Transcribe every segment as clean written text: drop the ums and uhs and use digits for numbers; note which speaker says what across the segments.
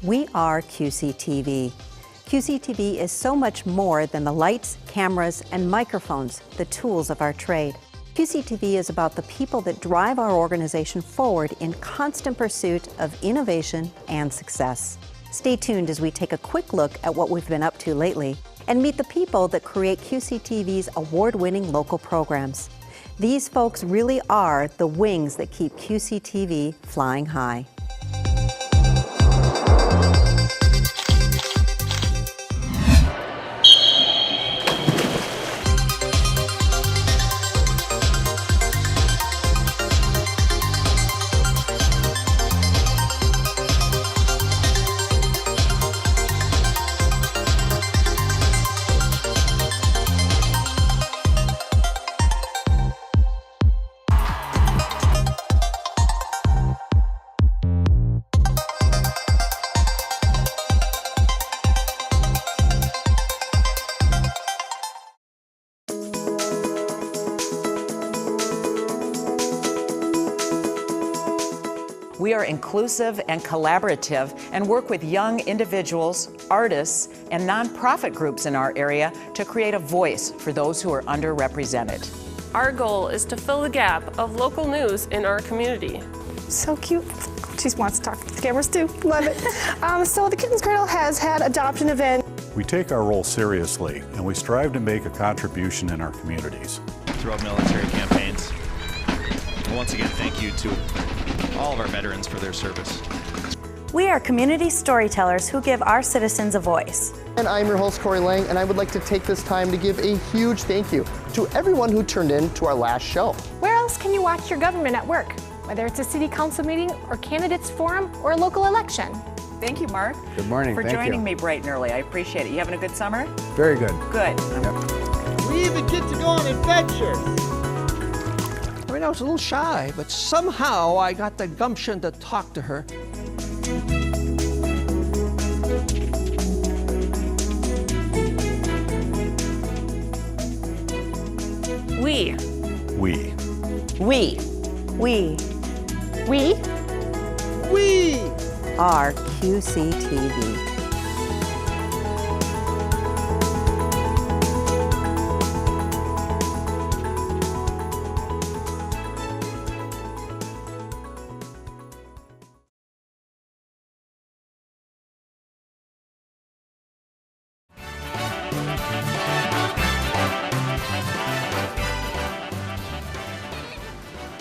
Speaker 1: We are QCTV. QCTV is so much more than the lights, cameras, and microphones, the tools of our trade. QCTV is about the people that drive our organization forward in constant pursuit of innovation and success. Stay tuned as we take a quick look at what we've been up to lately and meet the people that create QCTV's award-winning local programs. These folks really are the wings that keep QCTV flying high.
Speaker 2: We are inclusive and collaborative and work with young individuals, artists, and nonprofit groups in our area to create a voice for those who are underrepresented.
Speaker 3: Our goal is to fill the gap of local news in our community.
Speaker 4: So cute. She wants to talk to the cameras too. Love it. So the Kitten's Cradle has had adoption event.
Speaker 5: We take our role seriously and we strive to make a contribution in our communities.
Speaker 6: Throughout military campaigns. And once again, thank you to all of our veterans for their service.
Speaker 7: We are community storytellers who give our citizens a voice.
Speaker 8: And I'm your host, Corey Lang, and I would like to take this time to give a huge thank you to everyone who turned in to our last show.
Speaker 4: Where else can you watch your government at work? Whether it's a city council meeting or candidates forum or a local election.
Speaker 2: Thank you, Mark.
Speaker 9: Good morning.
Speaker 2: For joining me bright and early. I appreciate it. You having a good summer?
Speaker 9: Very good.
Speaker 2: Good.
Speaker 9: Yep.
Speaker 10: We even get to go on adventures.
Speaker 11: I mean, I was a little shy, but somehow I got the gumption to talk to her.
Speaker 3: We
Speaker 1: are QCTV.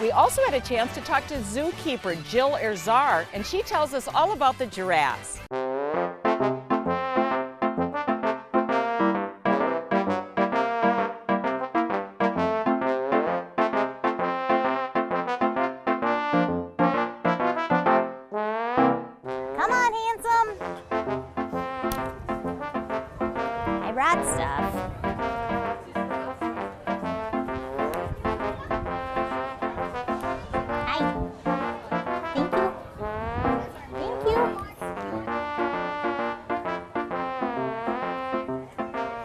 Speaker 2: We also had a chance to talk to zookeeper Jill Erzar, and she tells us all about the giraffes.
Speaker 7: Come on, handsome. I brought stuff.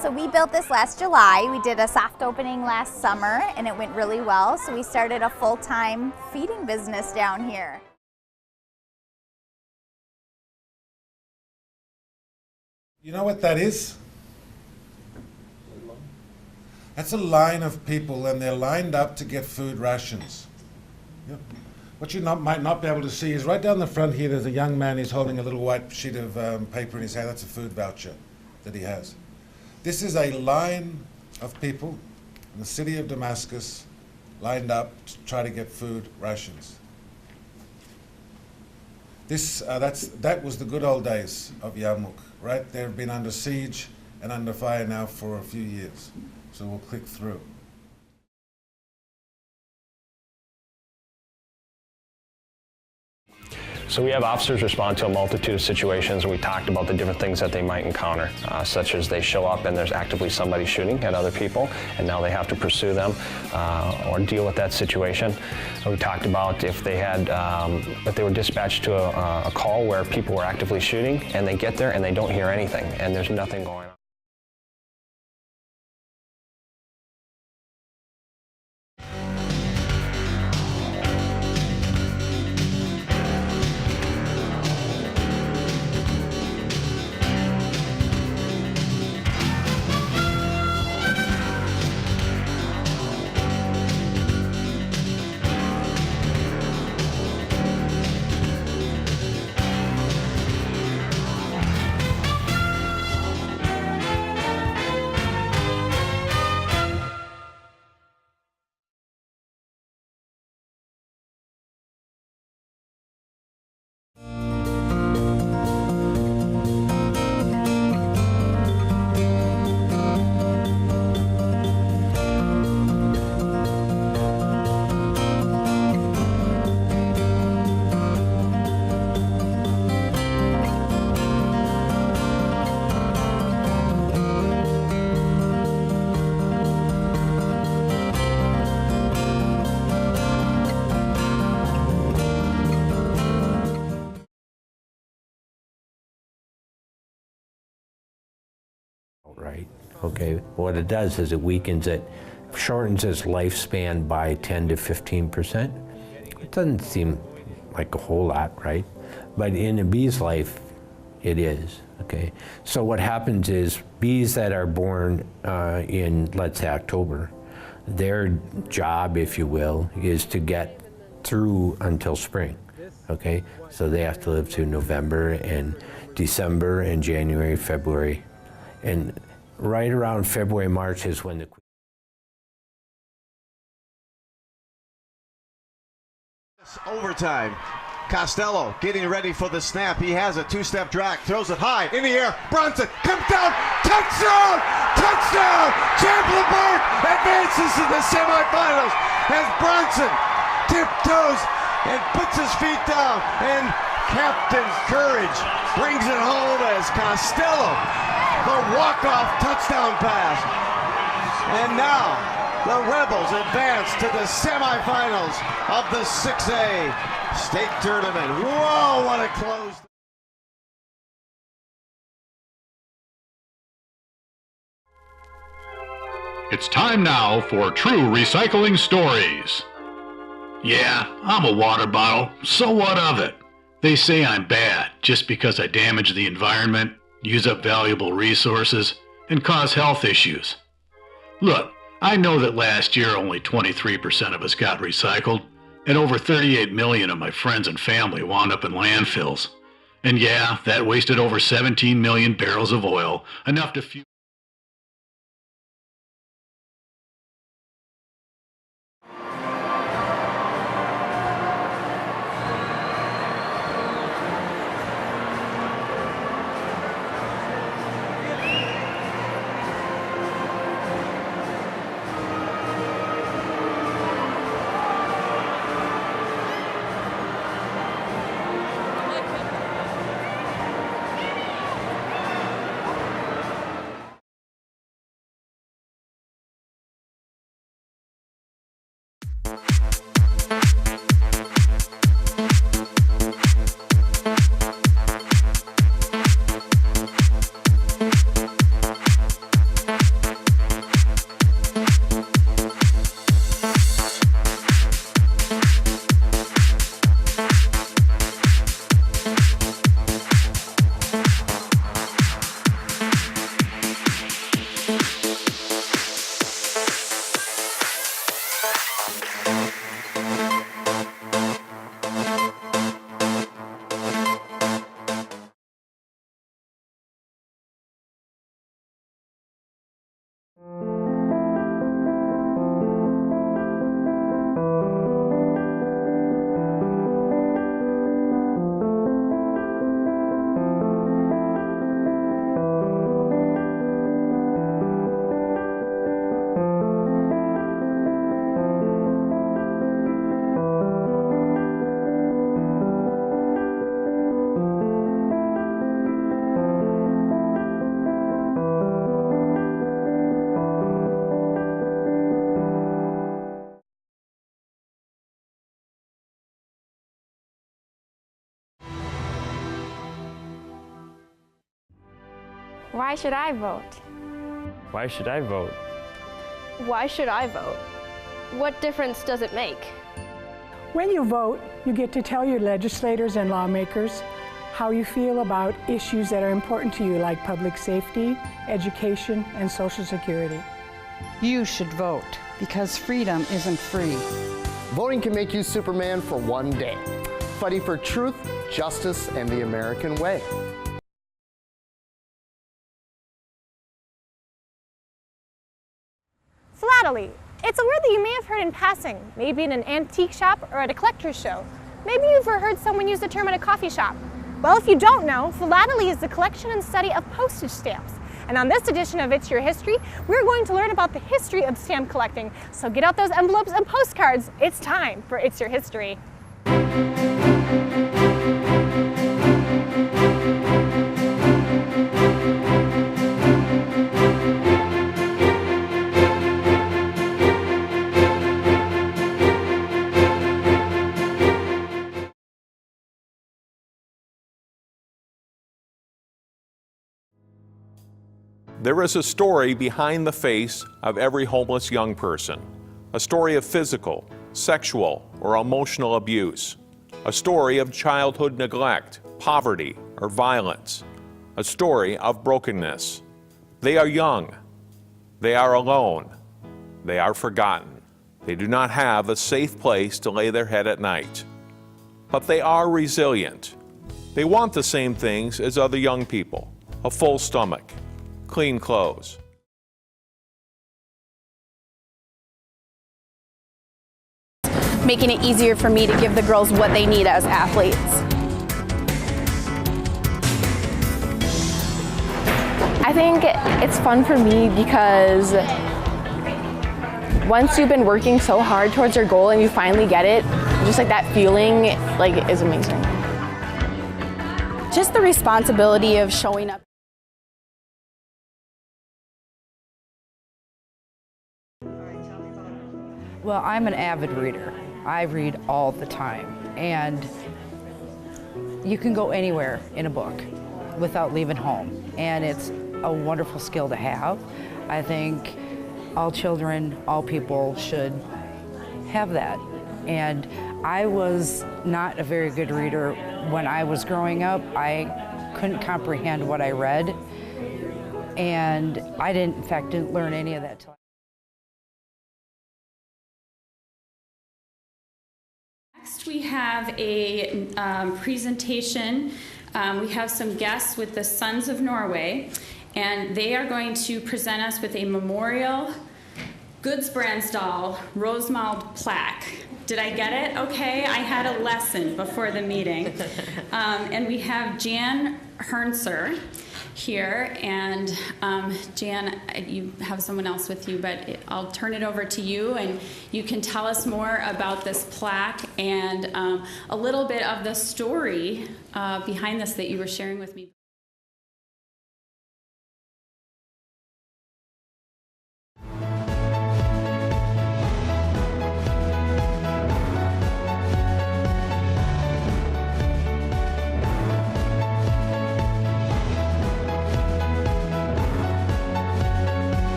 Speaker 7: So we built this last July. We did a soft opening last summer and it went really well. So we started a full-time feeding business down here.
Speaker 12: You know what that is? That's a line of people and they're lined up to get food rations. Yep. What you might not be able to see is right down the front here there's a young man, he's holding a little white sheet of paper in his hand. That's a food voucher that he has. This is a line of people in the city of Damascus lined up to try to get food rations. That was the good old days of Yarmouk, right? They've been under siege and under fire now for a few years. So we'll click through.
Speaker 13: So we have officers respond to a multitude of situations, and we talked about the different things that they might encounter, such as they show up and there's actively somebody shooting at other people, and now they have to pursue them or deal with that situation. We talked about if they were dispatched to a call where people were actively shooting, and they get there and they don't hear anything, and there's nothing going on.
Speaker 9: right? Okay, what it does is it weakens it, shortens its lifespan by 10 to 15%. It doesn't seem like a whole lot, right? But in a bee's life, it is, okay? So what happens is bees that are born in, let's say, October, their job, if you will, is to get through until spring, okay? So they have to live through November and December and January, February. And right around February, March is when the
Speaker 14: overtime. Costello getting ready for the snap. He has a two-step drag, throws it high in the air. Bronson comes down, touchdown! Touchdown! Champlin advances to the semifinals as Bronson tiptoes and puts his feet down, and Captain Courage brings it home as Costello, the walk-off touchdown pass. And now the Rebels advance to the semifinals of the 6A state tournament. Whoa, what a close.
Speaker 15: It's time now for True Recycling Stories. Yeah, I'm a water bottle, so what of it? They say I'm bad just because I damage the environment, use up valuable resources, and cause health issues. Look, I know that last year only 23% of us got recycled, and over 38 million of my friends and family wound up in landfills. And yeah, that wasted over 17 million barrels of oil, enough to fuel.
Speaker 16: Why should I vote?
Speaker 17: Why should I vote?
Speaker 16: Why should I vote? What difference does it make?
Speaker 18: When you vote, you get to tell your legislators and lawmakers how you feel about issues that are important to you, like public safety, education, and Social Security.
Speaker 19: You should vote, because freedom isn't free.
Speaker 8: Voting can make you Superman for one day, fighting for truth, justice, and the American way.
Speaker 4: Philately. It's a word that you may have heard in passing, maybe in an antique shop or at a collector's show. Maybe you've heard someone use the term at a coffee shop. Well, if you don't know, philately is the collection and study of postage stamps. And on this edition of It's Your History, we're going to learn about the history of stamp collecting. So get out those envelopes and postcards. It's time for It's Your History.
Speaker 20: There is a story behind the face of every homeless young person. A story of physical, sexual, or emotional abuse. A story of childhood neglect, poverty, or violence. A story of brokenness. They are young. They are alone. They are forgotten. They do not have a safe place to lay their head at night. But they are resilient. They want the same things as other young people: a full stomach, clean clothes.
Speaker 21: Making it easier for me to give the girls what they need as athletes.
Speaker 22: I think it's fun for me because once you've been working so hard towards your goal and you finally get it, just like that feeling is amazing.
Speaker 21: Just the responsibility of showing up.
Speaker 19: Well, I'm an avid reader. I read all the time, and you can go anywhere in a book without leaving home, and it's a wonderful skill to have. I think all children, all people should have that. And I was not a very good reader when I was growing up. I couldn't comprehend what I read, and I in fact didn't learn any of that till
Speaker 23: Next, we have a presentation. We have some guests with the Sons of Norway, and they are going to present us with a memorial Gudbrandsdal Rosemount plaque. Did I get it? Okay, I had a lesson before the meeting. And we have Jan Hernser here, and Jan, you have someone else with you, but I'll turn it over to you, and you can tell us more about this plaque and a little bit of the story behind this that you were sharing with me.